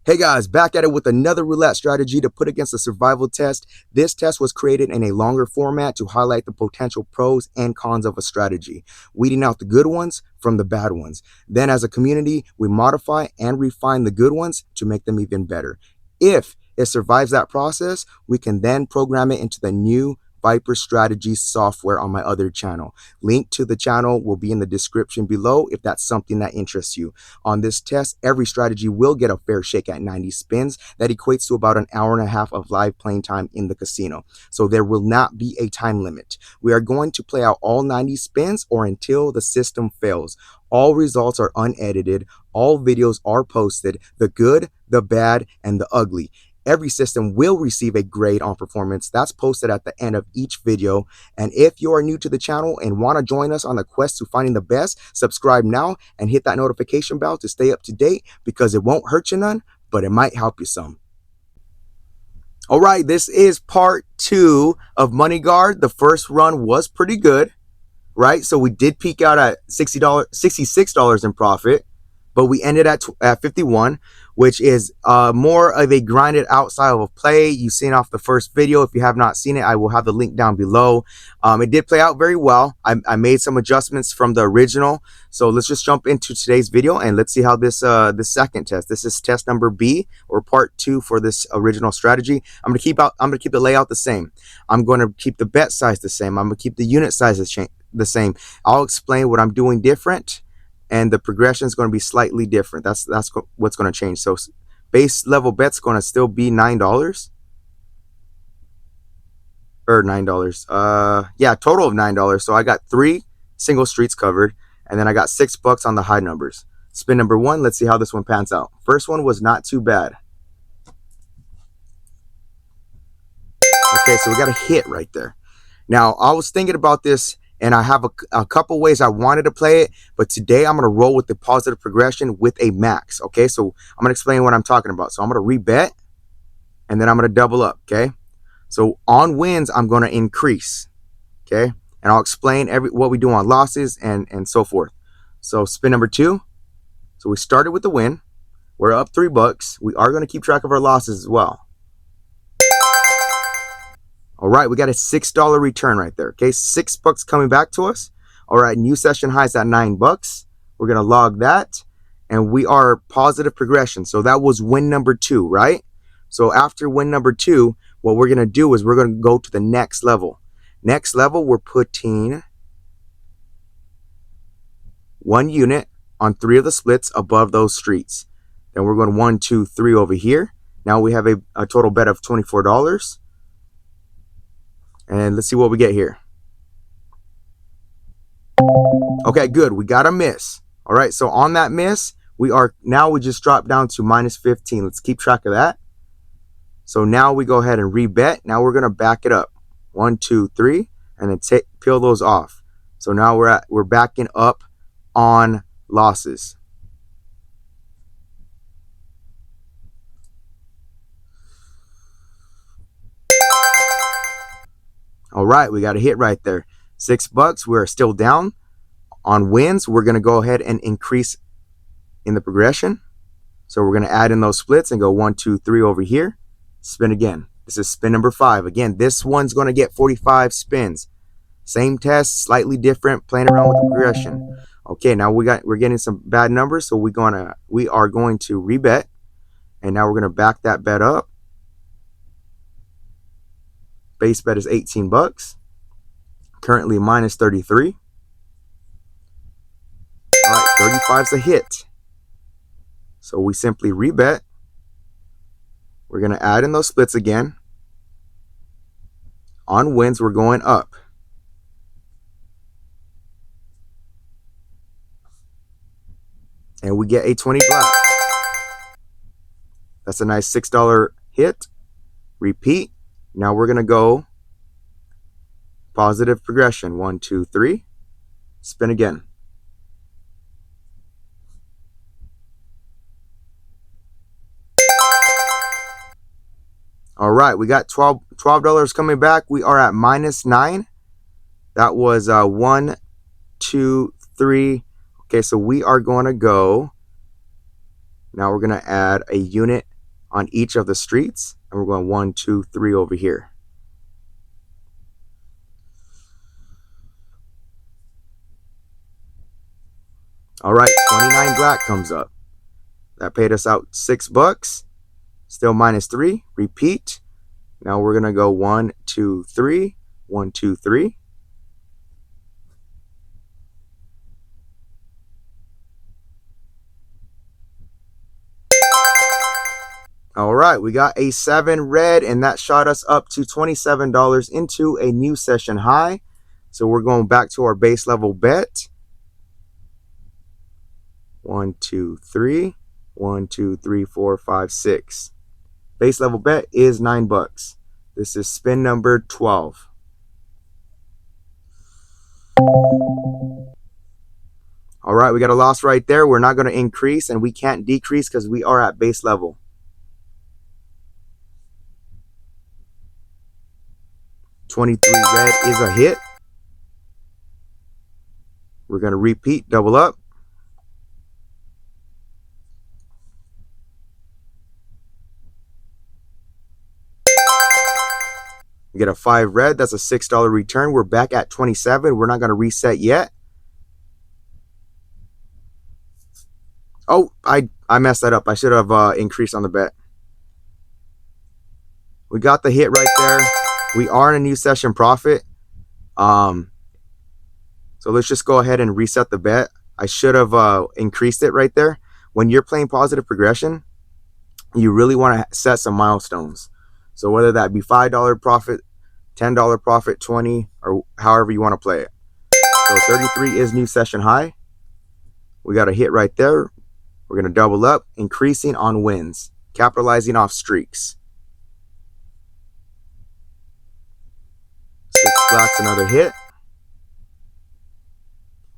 Hey guys, back at it with another roulette strategy to put against a survival test. This test was created in a longer format to highlight the potential pros and cons of a strategy, weeding out the good ones from the bad ones. Then as a community, we modify and refine the good ones to make them even better. If it survives that process, we can then program it into the new Viper Strategy software on my other channel. Link to the channel will be in the description below if that's something that interests you. On this test, every strategy will get a fair shake at 90 spins. That equates to about an hour and a half of live playing time in the casino. So there will not be a time limit. We are going to play out all 90 spins or until the system fails. All results are unedited. All videos are posted, the good, the bad, and the ugly. Every system will receive a grade on performance that's posted at the end of each video. And if you are new to the channel and want to join us on the quest to finding the best, subscribe now and hit that notification bell to stay up to date, because it won't hurt you none, but it might help you some. All right, this is part 2 of Money Guard. The first run was pretty good, right? So we did peak out at $66 in profit, but we ended at 51, which is more of a grinded out style of play. You've seen off the first video. If you have not seen it, I will have the link down below. It did play out very well. I made some adjustments from the original. So let's just jump into today's video and let's see how this second test. This is test number B, or part 2 for this original strategy. I'm gonna keep the layout the same. I'm going to keep the bet size the same. I'm gonna keep the unit sizes the same. I'll explain what I'm doing different, and the progression is going to be slightly different. That's what's going to change. So base level bet's going to still be $9 or $9. Yeah, total of $9. So I got 3 single streets covered, and then I got $6 on the high numbers. Spin number 1. Let's see how this one pans out. First one was not too bad. Okay, so we got a hit right there. Now I was thinking about this, and I have a couple ways I wanted to play it, but today I'm going to roll with the positive progression with a max. Okay, so I'm going to explain what I'm talking about. So I'm going to rebet, and then I'm going to double up. Okay, so on wins, I'm going to increase. Okay, and I'll explain what we do on losses and so forth. So spin number 2. So we started with the win. We're up $3. We are going to keep track of our losses as well. All right, we got a $6 return right there. Okay, $6 coming back to us. All right, new session highs at $9. We're gonna log that, and we are positive progression. So that was win number 2, right? So after win number 2, what we're gonna do is we're gonna go to the next level. Next level, we're putting 1 unit on 3 of the splits above those streets. Then we're going 1, 2, 3 over here. Now we have a total bet of $24. And let's see what we get here. Okay, good. We got a miss. All right, so on that miss, we just dropped down to -15. Let's keep track of that. So now we go ahead and rebet. Now we're gonna back it up. 1, 2, 3, and then peel those off. So now we're backing up on losses. All right, we got a hit right there. $6. We're still down. On wins, we're going to go ahead and increase in the progression. So we're going to add in those splits and go 1, 2, 3 over here. Spin again. This is spin number 5. Again, this one's going to get 45 spins. Same test, slightly different, playing around with the progression. Okay, now we're getting some bad numbers, so we are going to rebet, and now we're going to back that bet up. Base bet is $18. Currently -33. All right, 35's a hit. So we simply rebet. We're going to add in those splits again. On wins, we're going up. And we get a 20 black. That's a nice $6 hit. Repeat. Now we're going to go positive progression. 1, 2, 3. Spin again. All right, we got $12 coming back. We are at -9. That was 1, 2, 3. Okay, so we are going to go. Now we're going to add a unit on each of the streets. And we're going 1, 2, 3 over here. All right, 29 black comes up. That paid us out $6. Still -3. Repeat. Now we're going to go 1, 2, 3. 1, 2, 3. All right, we got a 7 red, and that shot us up to $27 into a new session high. So we're going back to our base level bet. 1, 2, 3. 1, 2, 3, 4, 5, 6. Base level bet is $9. This is spin number 12. All right, we got a loss right there. We're not going to increase, and we can't decrease because we are at base level. 23 red is a hit. We're going to repeat, double up. We get a 5 red. That's a $6 return. We're back at 27. We're not going to reset yet. Oh, I messed that up. I should have increased on the bet. We got the hit right there. We are in a new session profit. So let's just go ahead and reset the bet. I should have increased it right there. When you're playing positive progression, you really want to set some milestones. So whether that be $5 profit, $10 profit, 20, or however you want to play it. So 33 is new session high. We got a hit right there. We're going to double up, increasing on wins, capitalizing off streaks. 6 blacks, another hit.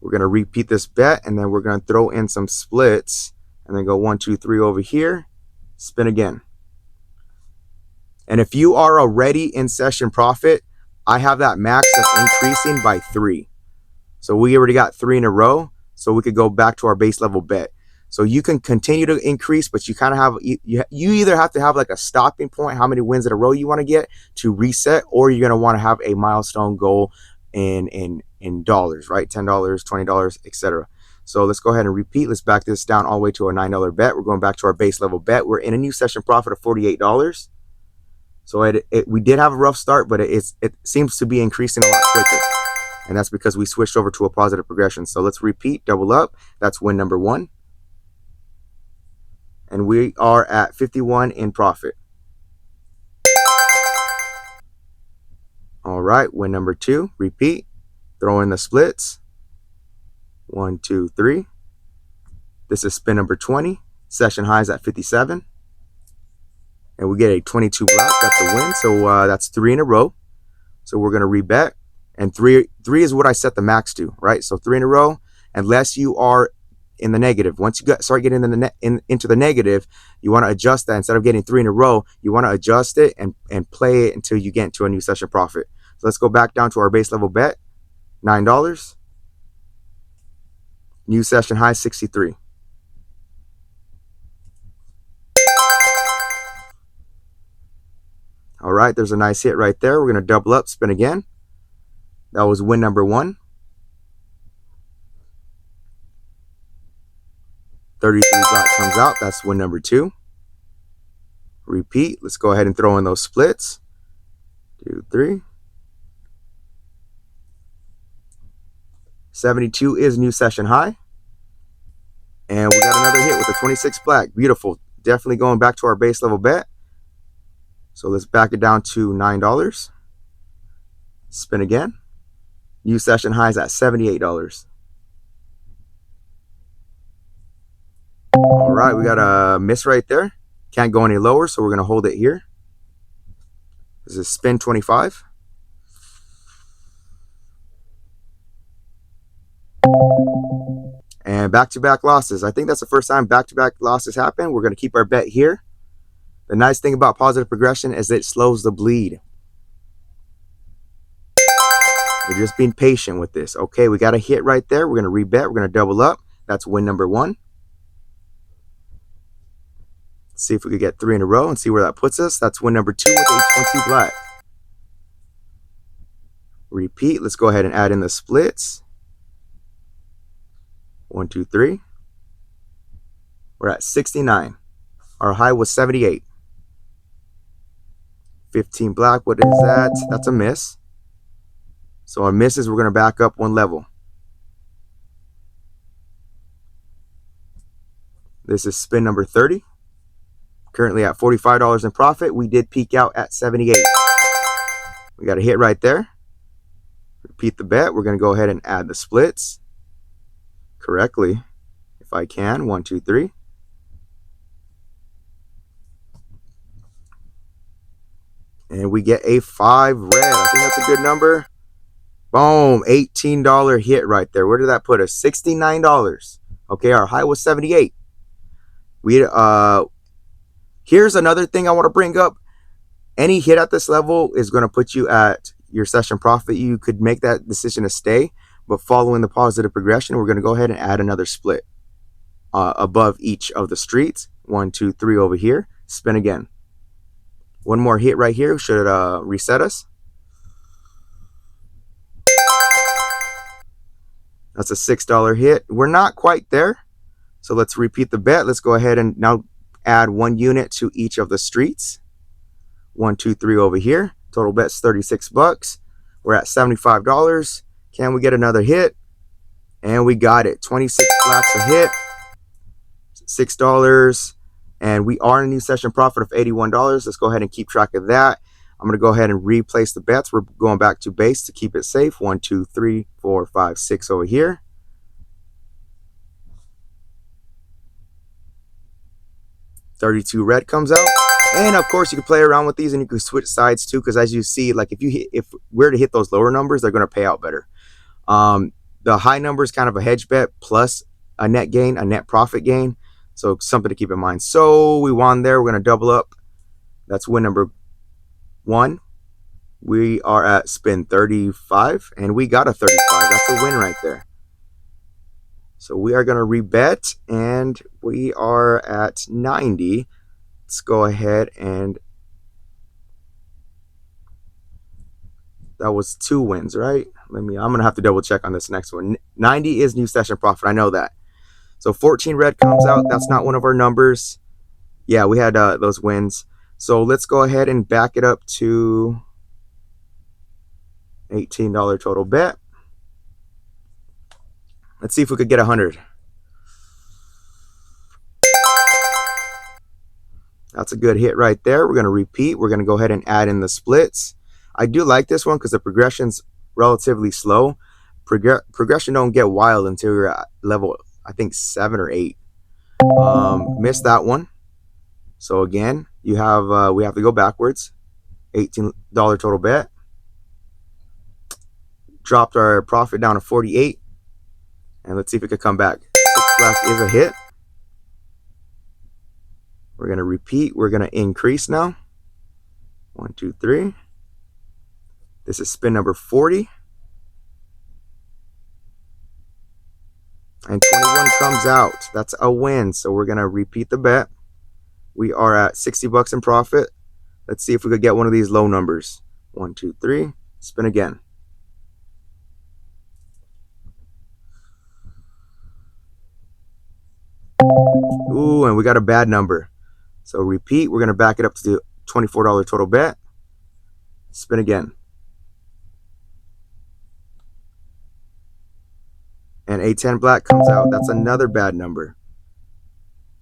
We're going to repeat this bet, and then we're going to throw in some splits, and then go 1, 2, 3 over here. Spin again. And if you are already in session profit, I have that max of increasing by 3. So we already got 3 in a row, so we could go back to our base level bet. So you can continue to increase, but you kind of have, you either have to have like a stopping point, how many wins in a row you want to get to reset, or you're going to want to have a milestone goal in dollars, right? $10, $20, etc. So let's go ahead and repeat. Let's back this down all the way to a $9 bet. We're going back to our base level bet. We're in a new session profit of $48. So we did have a rough start, but it seems to be increasing a lot quicker. And that's because we switched over to a positive progression. So let's repeat, double up. That's win number 1. And we are at 51 in profit. All right, win number 2, repeat. Throw in the splits. 1, 2, 3. This is spin number 20. Session highs at 57. And we get a 22 black. That's a win. So that's 3 in a row. So we're going to rebet. And 3 is what I set the max to, right? So 3 in a row, unless you are in the negative. Once you start getting into the negative, you want to adjust that. Instead of getting 3 in a row, you want to adjust it and play it until you get into a new session profit. So let's go back down to our base level bet, $9. New session high, 63. All right, there's a nice hit right there. We're going to double up, spin again. That was win number 1. 33 black comes out. That's win number 2. Repeat. Let's go ahead and throw in those splits. 2, 3. 72 is new session high. And we got another hit with a 26 black. Beautiful. Definitely going back to our base level bet. So let's back it down to $9. Spin again. New session highs at $78. All right, we got a miss right there. Can't go any lower, so we're going to hold it here. This is spin 25. And back-to-back losses. I think that's the first time back-to-back losses happen. We're going to keep our bet here. The nice thing about positive progression is it slows the bleed. We're just being patient with this. Okay, we got a hit right there. We're going to rebet. We're going to double up. That's win number 1. Let's see if we could get 3 in a row and see where that puts us. That's win number 2 with a 20 black. Repeat. Let's go ahead and add in the splits. 1, 2, 3. We're at 69. Our high was 78. 15 black. What is that? That's a miss. So our misses, we're going to back up 1 level. This is spin number 30. Currently at $45 in profit. We did peak out at 78. We got a hit right there. Repeat the bet. We're going to go ahead and add the splits correctly if I can. 1, 2, 3. And we get a 5 red. I think that's a good number. Boom, $18 hit right there. Where did that put us? $69. Okay, our high was 78. Here's another thing I want to bring up. Any hit at this level is going to put you at your session profit. You could make that decision to stay, but following the positive progression, we're going to go ahead and add another split above each of the streets. 1, 2, 3 over here. Spin again. One more hit right here should reset us. That's a $6 hit. We're not quite there. So let's repeat the bet. Let's go ahead and now add 1 unit to each of the streets. 1, 2, 3 over here. Total bet's 36 bucks. We're at $75. Can we get another hit? And we got it. 26 blacks a hit. $6. And we are in a new session profit of $81. Let's go ahead and keep track of that. I'm going to go ahead and replace the bets. We're going back to base to keep it safe. 1, 2, 3, 4, 5, 6 over here. $32 red comes out. And of course you can play around with these and you can switch sides too, because as you see, like if we're to hit those lower numbers, they're going to pay out better. The high number is kind of a hedge bet plus a net gain, a net profit gain. So something to keep in mind. So we won there. We're going to double up. That's win number 1. We are at spin 35 and we got a 35. That's a win right there. So we are going to rebet and we are at 90. Let's go ahead and that was 2 wins, right? I'm going to have to double check on this next one. 90 is new session profit. I know that. So 14 red comes out. That's not one of our numbers. Yeah, we had those wins. So let's go ahead and back it up to $18 total bet. Let's see if we could get 100. That's a good hit right there. We're going to repeat. We're going to go ahead and add in the splits. I do like this one because the progression's relatively slow. Progression don't get wild until you're at level, I think 7 or 8. Missed that one. So again, you have we have to go backwards. $18 total bet. Dropped our profit down to 48. And let's see if it could come back. 6 black is a hit. We're going to repeat. We're going to increase now. 1, 2, 3. This is spin number 40. And 21 comes out. That's a win. So we're going to repeat the bet. We are at 60 bucks in profit. Let's see if we could get one of these low numbers. 1, 2, 3. Spin again. Ooh, and we got a bad number. So repeat. We're going to back it up to the $24 total bet. Spin again. And a 10 black comes out. That's another bad number.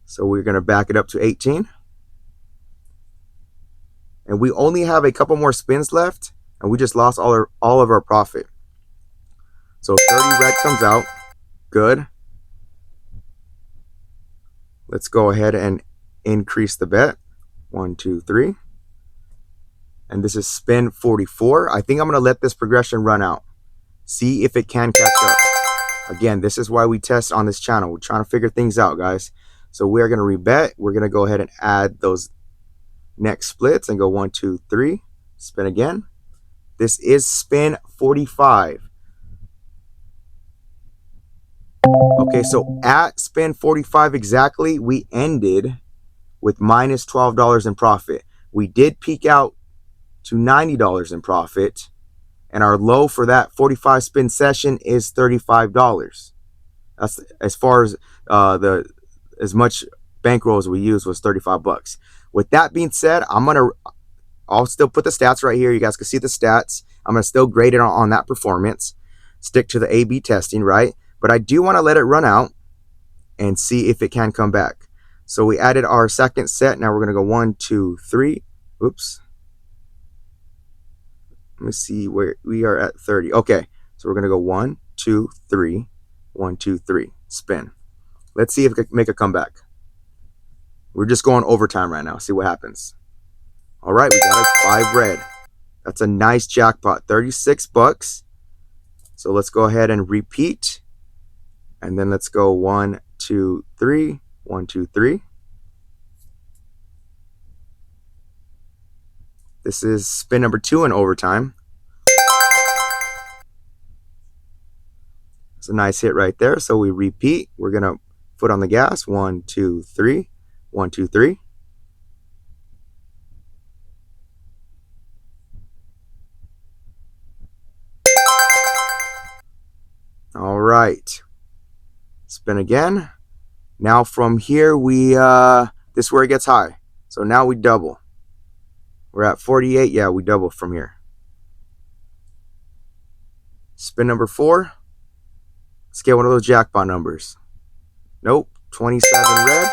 So we're going to back it up to 18. And we only have a couple more spins left. And we just lost all of our profit. So 30 red comes out. Good. Let's go ahead and increase the bet. 1, 2, 3. And this is spin 44. I think I'm going to let this progression run out. See if it can catch up. Again, this is why we test on this channel. We're trying to figure things out, guys. So we are going to rebet. We're going to go ahead and add those next splits and go 1, 2, 3. Spin again. This is spin 45. Okay, so at spin 45 exactly, we ended with minus $12 in profit. We did peak out to $90 in profit, and our low for that 45 spin session is $35. That's as far as as much bankroll as we used was 35 bucks. With that being said, I'll still put the stats right here. You guys can see the stats. I'm gonna still grade it on that performance. Stick to the A/B testing, right? But I do want to let it run out and see if it can come back. So we added our second set. Now we're gonna go 1, 2, 3. Oops. Let me see where we are at 30. Okay, so we're gonna go 1, 2, 3, 1, 2, 3. Spin. Let's see if it can make a comeback. We're just going overtime right now. See what happens. All right, we got a 5 red. That's a nice jackpot, 36 bucks. So let's go ahead and repeat. And then let's go 1, 2, 3, 1, 2, 3. This is spin number 2 in overtime. It's a nice hit right there. So we repeat. We're going to foot on the gas. 1, 2, 3. 1, 2, 3. All right. Spin again. Now from here, this is where it gets high. So now we double. We're at 48. Yeah, we double from here. Spin number 4. Let's get one of those jackpot numbers. Nope. 27 red.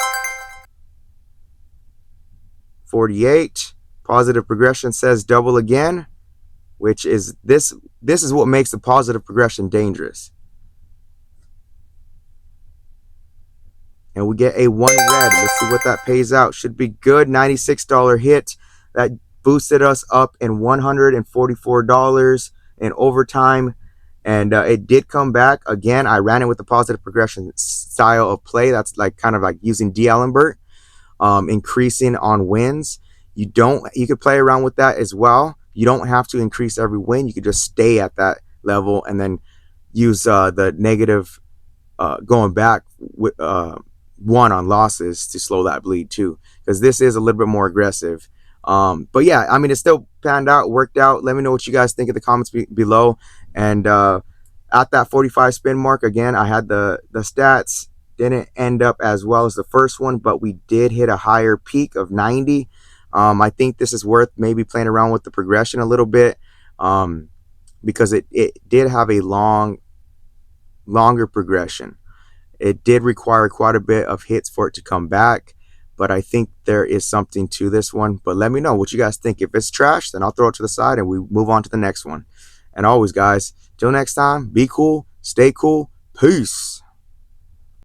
48. Positive progression says double again, which is this is what makes the positive progression dangerous. And we get a 1 red. Let's see what that pays out. Should be good. $96 hit. That boosted us up in $144 in overtime. And it did come back. Again, I ran it with the positive progression style of play. That's like kind of like using D'Alembert, increasing on wins. You could play around with that as well. You don't have to increase every win. You could just stay at that level and then use the negative going back with 1 on losses to slow that bleed too, because this is a little bit more aggressive. But yeah, I mean, it still panned out, worked out. Let me know what you guys think in the comments below. And at that 45 spin mark, again, I had the stats didn't end up as well as the first one, but we did hit a higher peak of 90. I think this is worth maybe playing around with the progression a little bit, because it did have a longer progression. It did require quite a bit of hits for it to come back, but I think there is something to this one. But let me know what you guys think. If it's trash, then I'll throw it to the side and we move on to the next one. And always, guys, till next time, be cool, stay cool, peace.